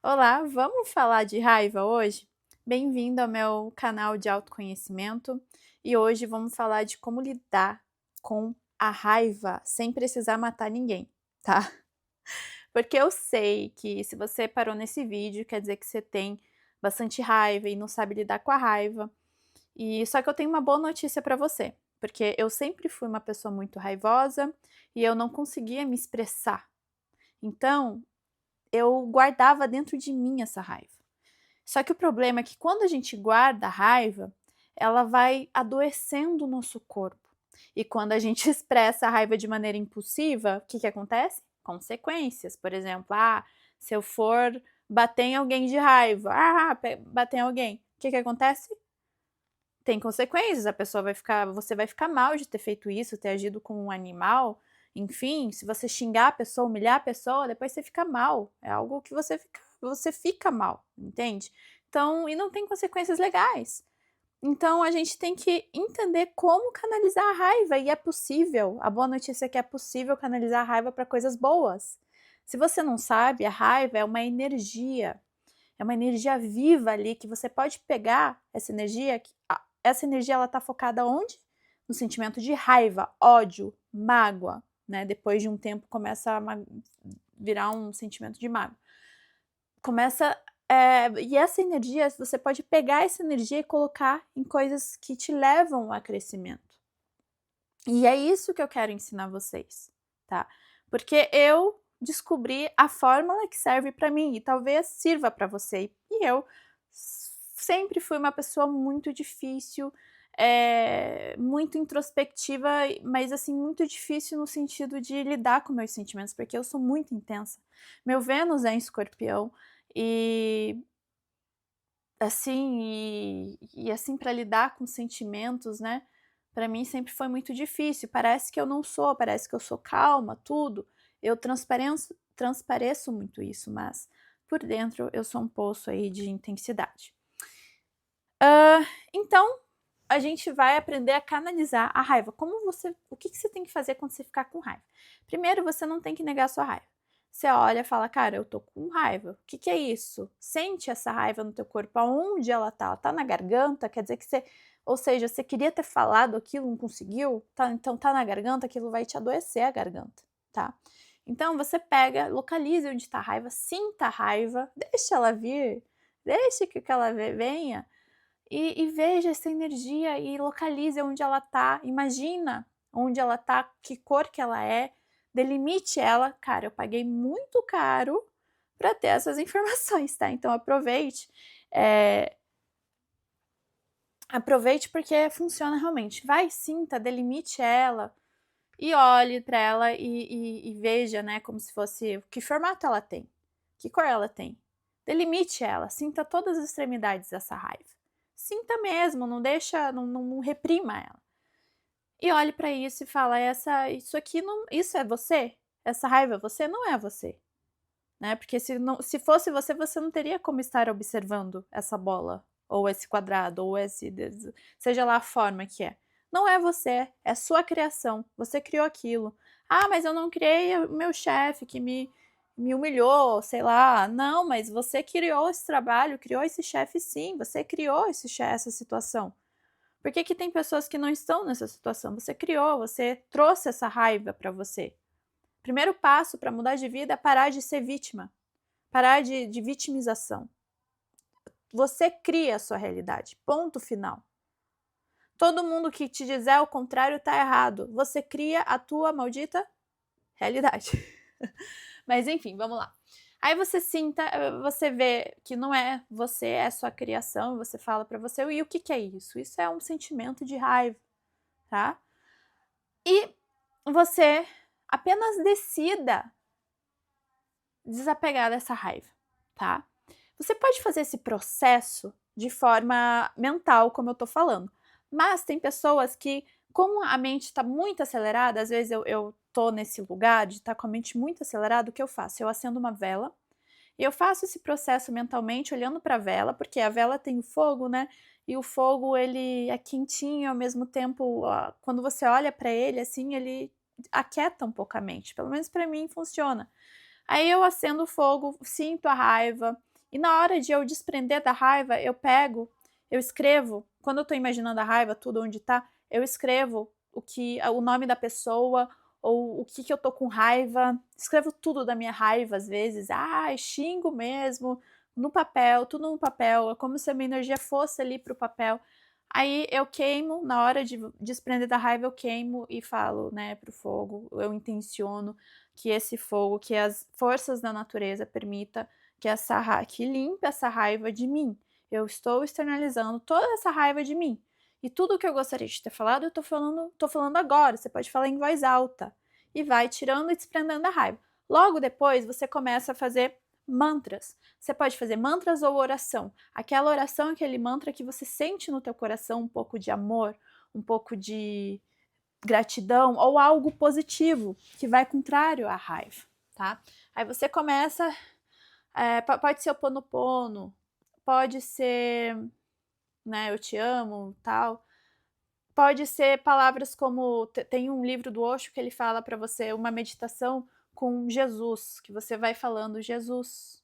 Olá, vamos falar de raiva hoje? Bem-vindo ao meu canal de autoconhecimento e hoje vamos falar de como lidar com a raiva sem precisar matar ninguém, tá? Porque eu sei que se você parou nesse vídeo, quer dizer que você tem bastante raiva e não sabe lidar com a raiva. E só que eu tenho uma boa notícia para você, porque eu sempre fui uma pessoa muito raivosa e eu não conseguia me expressar. Então, eu guardava dentro de mim essa raiva. Só que o problema é que quando a gente guarda a raiva, ela vai adoecendo o nosso corpo. E quando a gente expressa a raiva de maneira impulsiva, o que, que acontece? Consequências. Por exemplo, se eu for bater em alguém de raiva, bater em alguém, o que, que acontece? Tem consequências, você vai ficar mal de ter feito isso, ter agido como um animal. Enfim, se você xingar a pessoa, humilhar a pessoa, depois você fica mal. É algo que você fica mal, entende? Então, e não tem consequências legais. Então, a gente tem que entender como canalizar a raiva, e é possível. A boa notícia é que é possível canalizar a raiva para coisas boas. Se você não sabe, a raiva é uma energia viva ali que você pode pegar essa energia ela tá focada onde? No sentimento de raiva, ódio, mágoa, né? Depois de um tempo começa a virar um sentimento de mágoa. E essa energia, você pode pegar essa energia e colocar em coisas que te levam a crescimento. E é isso que eu quero ensinar vocês, tá? Porque eu descobri a fórmula que serve para mim e talvez sirva para você. E eu sempre fui uma pessoa muito difícil, muito introspectiva, mas assim, muito difícil no sentido de lidar com meus sentimentos, porque eu sou muito intensa. Meu Vênus é em Escorpião e assim para lidar com sentimentos, né? Para mim sempre foi muito difícil. Parece que eu não sou, parece que eu sou calma, tudo. Eu transpareço muito isso, mas por dentro eu sou um poço aí de intensidade. Então, a gente vai aprender a canalizar a raiva. O que você tem que fazer quando você ficar com raiva? Primeiro, você não tem que negar a sua raiva. Você olha e fala, cara, eu tô com raiva. O que é isso? Sente essa raiva no teu corpo. Aonde ela tá? Ela tá na garganta? Quer dizer que ou seja, você queria ter falado aquilo, não conseguiu? Então tá na garganta, aquilo vai te adoecer a garganta, tá? Então você pega, localize onde tá a raiva, sinta a raiva, deixa ela vir, deixe que ela venha. E veja essa energia e localize onde ela tá, imagina onde ela tá, que cor que ela é, delimite ela. Cara, eu paguei muito caro para ter essas informações, tá? Então aproveite, aproveite porque funciona realmente. Vai, sinta, delimite ela e olhe para ela e veja, né, como se fosse que formato ela tem, que cor ela tem. Delimite ela, sinta todas as extremidades dessa raiva. Sinta mesmo, não deixa, não reprima ela. E olhe para isso e fala: isso aqui não, isso é você? Essa raiva é você? Não é você, né? Porque se fosse você, você não teria como estar observando essa bola ou esse quadrado ou seja lá a forma que é. Não é você, é sua criação. Você criou aquilo. Mas eu não criei o meu chefe que me humilhou, sei lá. Não, mas você criou esse trabalho, criou esse chefe sim, você criou essa situação. Por que tem pessoas que não estão nessa situação? Você criou, você trouxe essa raiva para você. Primeiro passo para mudar de vida é parar de ser vítima, parar de vitimização. Você cria a sua realidade, ponto final. Todo mundo que te dizer o contrário está errado. Você cria a tua maldita realidade. Mas enfim, vamos lá. Aí você vê que não é você, é sua criação, você fala para você, e o que é isso? Isso é um sentimento de raiva, tá? E você apenas decida desapegar dessa raiva, tá? Você pode fazer esse processo de forma mental, como eu tô falando, mas tem pessoas que, como a mente está muito acelerada, às vezes eu tô nesse lugar de estar com a mente muito acelerada, o que eu faço? Eu acendo uma vela e eu faço esse processo mentalmente olhando para a vela, porque a vela tem o fogo, né? E o fogo ele é quentinho ao mesmo tempo, quando você olha para ele assim, ele aquieta um pouco a mente. Pelo menos para mim funciona. Aí eu acendo o fogo, sinto a raiva E na hora de eu desprender da raiva, eu escrevo, quando eu tô imaginando a raiva, tudo onde tá, eu escrevo o nome da pessoa, ou o que eu tô com raiva, escrevo tudo da minha raiva às vezes, xingo mesmo, no papel, tudo no papel, é como se a minha energia fosse ali pro papel. Aí eu queimo, na hora de desprender da raiva, eu queimo e falo, né, pro fogo, eu intenciono que esse fogo, que as forças da natureza permita que limpe essa raiva de mim. Eu estou externalizando toda essa raiva de mim. E tudo que eu gostaria de ter falado, eu tô falando agora. Você pode falar em voz alta. E vai tirando e desprendendo a raiva. Logo depois, você começa a fazer mantras. Você pode fazer mantras ou oração. Aquela oração, aquele mantra que você sente no teu coração um pouco de amor, um pouco de gratidão ou algo positivo que vai contrário à raiva, tá? Aí você começa, pode ser o Ponopono, pode ser, né, eu te amo, tal. Pode ser palavras como, tem um livro do Osho que ele fala para você uma meditação com Jesus, que você vai falando Jesus,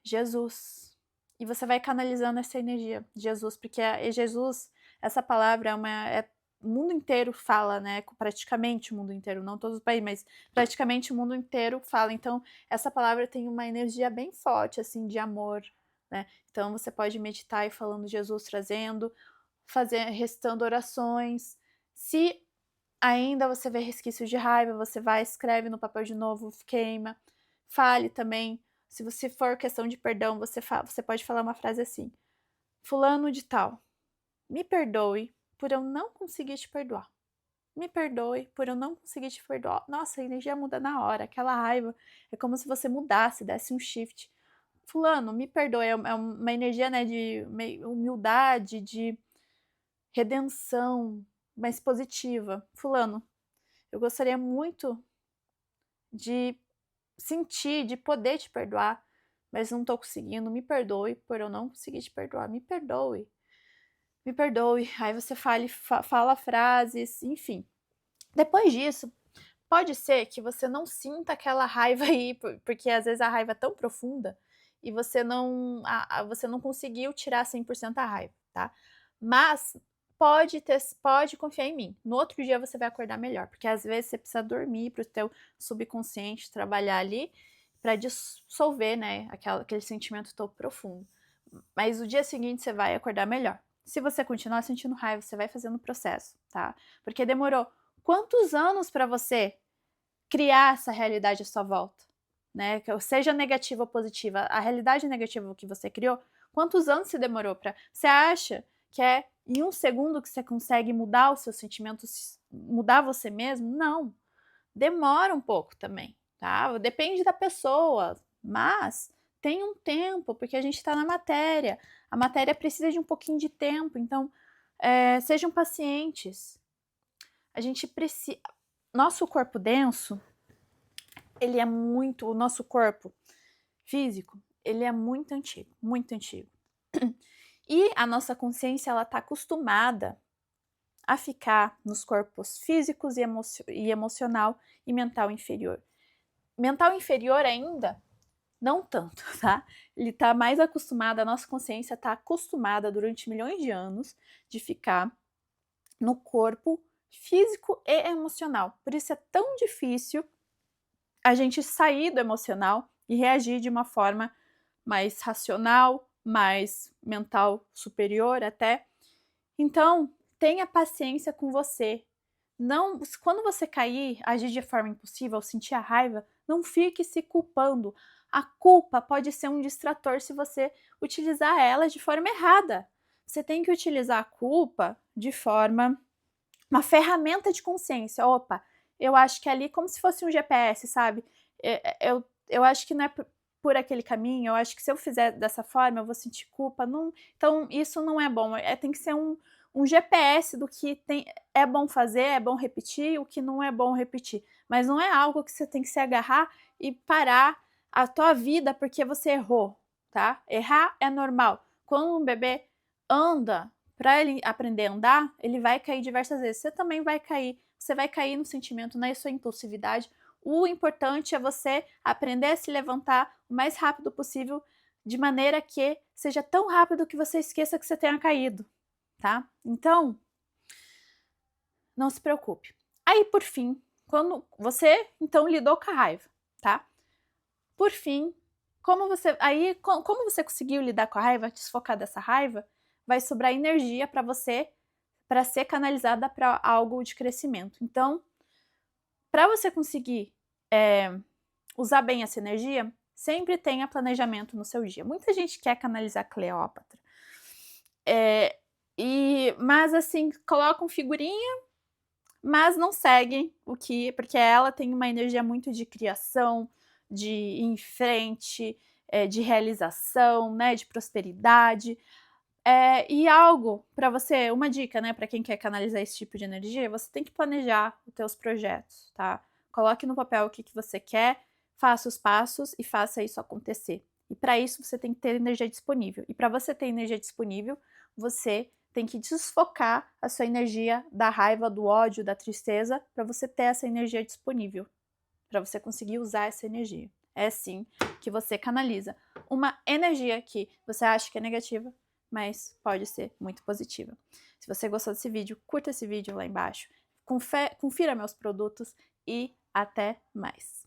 Jesus. E você vai canalizando essa energia, Jesus, porque Jesus, essa palavra o mundo inteiro fala, né? Praticamente o mundo inteiro, não todos os países, mas praticamente o mundo inteiro fala. Então, essa palavra tem uma energia bem forte, assim, de amor, né? Então, você pode meditar e falando Jesus, restando orações. Se ainda você vê resquícios de raiva, você vai, escreve no papel de novo, queima. Fale também. Se você for questão de perdão, você pode falar uma frase assim: Fulano de tal, me perdoe por eu não conseguir te perdoar. Me perdoe por eu não conseguir te perdoar. Nossa, a energia muda na hora. Aquela raiva é como se você mudasse, desse um shift. Fulano, me perdoe. É uma energia, né, de humildade, de redenção, mais positiva. Fulano, eu gostaria muito de sentir, de poder te perdoar, mas não tô conseguindo. Me perdoe por eu não conseguir te perdoar. Me perdoe. Me perdoe. Aí você fala frases, enfim. Depois disso, pode ser que você não sinta aquela raiva aí, porque às vezes a raiva é tão profunda e você não conseguiu tirar 100% a raiva, tá? Mas pode confiar em mim. No outro dia você vai acordar melhor, porque às vezes você precisa dormir para o teu subconsciente trabalhar ali para dissolver, né, aquele sentimento tão profundo. Mas o dia seguinte você vai acordar melhor. Se você continuar sentindo raiva, você vai fazendo o processo, tá? Porque demorou quantos anos para você criar essa realidade à sua volta, né? Que seja negativa ou positiva, a realidade negativa que você criou, quantos anos se demorou para? Você acha que é em um segundo que você consegue mudar os seus sentimentos, mudar você mesmo? Não. Demora um pouco também, tá? Depende da pessoa, mas tem um tempo, porque a gente está na matéria. A matéria precisa de um pouquinho de tempo, então sejam pacientes. A gente precisa. Nosso corpo denso, o nosso corpo físico, ele é muito antigo, muito antigo. E a nossa consciência, ela tá acostumada a ficar nos corpos físicos e emocional e mental inferior. Mental inferior ainda, não tanto, tá? Ele tá mais acostumado, a nossa consciência tá acostumada durante milhões de anos de ficar no corpo físico e emocional. Por isso é tão difícil a gente sair do emocional e reagir de uma forma mais racional, mais mental superior até. Então, tenha paciência com você. Não, quando você cair, agir de forma impulsiva ou sentir a raiva, não fique se culpando. A culpa pode ser um distrator se você utilizar ela de forma errada. Você tem que utilizar a culpa de forma uma ferramenta de consciência. Opa, eu acho que ali como se fosse um GPS, sabe? Eu acho que não é por aquele caminho, eu acho que se eu fizer dessa forma, eu vou sentir culpa. Não, então, isso não é bom. Tem que ser um GPS do que é bom fazer, é bom repetir, o que não é bom repetir. Mas não é algo que você tem que se agarrar e parar a tua vida porque você errou, tá? Errar é normal. Quando um bebê anda, para ele aprender a andar, ele vai cair diversas vezes. Você também vai cair. Você vai cair no sentimento, na sua impulsividade. O importante é você aprender a se levantar o mais rápido possível, de maneira que seja tão rápido que você esqueça que você tenha caído, tá? Então, não se preocupe. Aí, por fim, quando você, então, lidou com a raiva, tá? Por fim, como você conseguiu lidar com a raiva, desfocar dessa raiva, vai sobrar energia para você, para ser canalizada para algo de crescimento. Então, para você conseguir usar bem essa energia, sempre tenha planejamento no seu dia. Muita gente quer canalizar Cleópatra, mas assim, colocam figurinha, mas não seguem porque ela tem uma energia muito de criação, de ir em frente, de realização, né, de prosperidade. E algo para você, uma dica, né, para quem quer canalizar esse tipo de energia, você tem que planejar os teus projetos, tá? Coloque no papel o que você quer, faça os passos e faça isso acontecer. E para isso você tem que ter energia disponível. E para você ter energia disponível, você tem que desfocar a sua energia da raiva, do ódio, da tristeza, para você ter essa energia disponível, para você conseguir usar essa energia. É assim que você canaliza uma energia que você acha que é negativa, mas pode ser muito positiva. Se você gostou desse vídeo, curta esse vídeo lá embaixo, confira meus produtos e até mais!